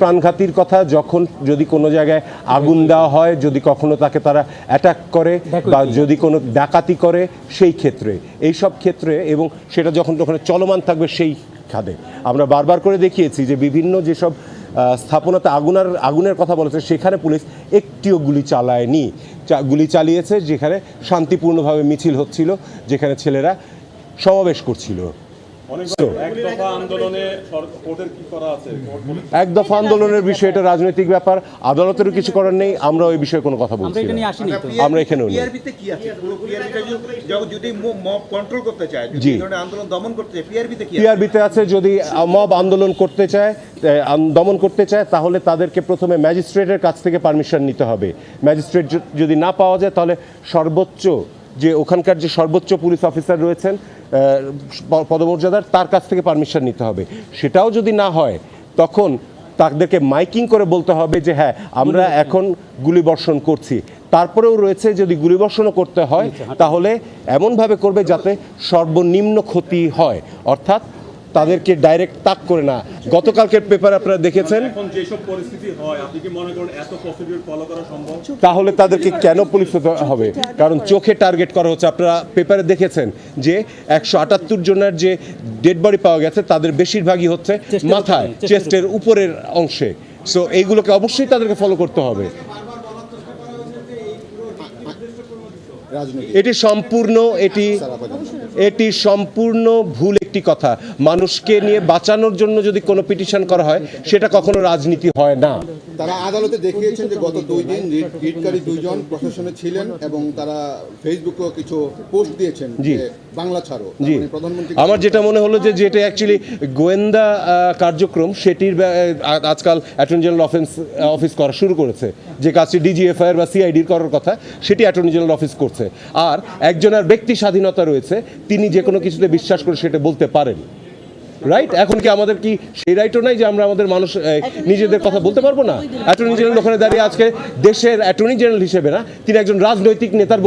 প্রাণঘাতীর কথা যখন যদি কোনো জায়গায় আগুন দেওয়া হয়, যদি কখনো তাকে তারা অ্যাটাক করে বা যদি কোনো ডাকাতি করে, সেই ক্ষেত্রে এইসব ক্ষেত্রে এবং সেটা যখন ওখানে চলমান থাকবে সেই খাদে আমরা বারবার করে দেখিয়েছি যে বিভিন্ন যেসব স্থাপনাতে আগুনের কথা বলেছে সেখানে পুলিশ একটিও গুলি চালায়নি। গুলি চালিয়েছে যেখানে শান্তিপূর্ণভাবে মিছিল হচ্ছিল, যেখানে ছেলেরা সমাবেশ করছিল। এক দফা আন্দোলনের বিষয় এটা রাজনৈতিক ব্যাপার, আদালতেরও কিছু করার নেই, আমরা ওই বিষয়ে কোনো কথা বলছি না। আমরা এখানেও নেই। পিআরবিতে আছে যদি মব আন্দোলন করতে চায়, দমন করতে চায়, তাহলে তাদেরকে প্রথমে ম্যাজিস্ট্রেটের কাছ থেকে পারমিশন নিতে হবে। ম্যাজিস্ট্রেট যদি না পাওয়া যায় তাহলে সর্বোচ্চ যে ওখানকার যে সর্বোচ্চ পুলিশ অফিসার রয়েছেন পদমর্যাদার, তার কাছ থেকে পারমিশন নিতে হবে। সেটাও যদি না হয় তখন তাদেরকে মাইকিং করে বলতে হবে যে হ্যাঁ আমরা এখন গুলিবর্ষণ করছি। তারপরেও রয়েছে যদি গুলিবর্ষণও করতে হয় তাহলে এমনভাবে করবে যাতে সর্বনিম্ন ক্ষতি হয়, অর্থাৎ তাদেরকে ডাইরেক্ট তাক করে না। গতকালকের পেপার আপনারা দেখেছেন, তাহলে তাদেরকে কেন পুলিশ হতে হবে? কারণ চোখে টার্গেট করা হচ্ছে। আপনারা পেপারে দেখেছেন যে 178 জনের যে ডেড বডি পাওয়া গেছে তাদের বেশিরভাগই হচ্ছে মাথায়, চেস্টের উপরের অংশে। সো এইগুলোকে অবশ্যই তাদেরকে ফলো করতে হবে। এটি সম্পূর্ণ ভুল একটি কথা। মানুষকে নিয়ে বাঁচানোর জন্য যদি কোনো পিটিশন করা হয় সেটা কখনো রাজনীতি হয় না। তারা আদালতে দেখিয়েছেন যে গত 2 দিন রিটকারী 2 জন প্রশাসনে ছিলেন এবং তারা ফেসবুকেও কিছু পোস্ট দিয়েছেন যে বাংলা ছাড়ো। জি, আমার যেটা মনে হলো যে যেটা অ্যাকচুয়ালি গোয়েন্দা কার্যক্রম, সেটির আজকাল অ্যাটর্নি জেনারেল অফিস করা শুরু করেছে। যে কাজটি ডিজিএফআইআর বা সিআইডির করার কথা সেটি অ্যাটর্নি জেনারেল অফিস করছে। আর একজনের ব্যক্তি স্বাধীনতা রয়েছে, তিনি যে কোনো কিছুতে বিশ্বাস করে সেটা বলতে পারেন, রাইট? এখন কি আমাদের কি সেই রাইটও নাই যে আমরা আমাদের মানুষ নিজেদের কথা বলতে পারবো না? অ্যাটর্নি জেনারেল ওখানে দাঁড়িয়ে আজকে দেশের অ্যাটর্নি জেনারেল হিসেবে না, তিনি একজন রাজনৈতিক নেতার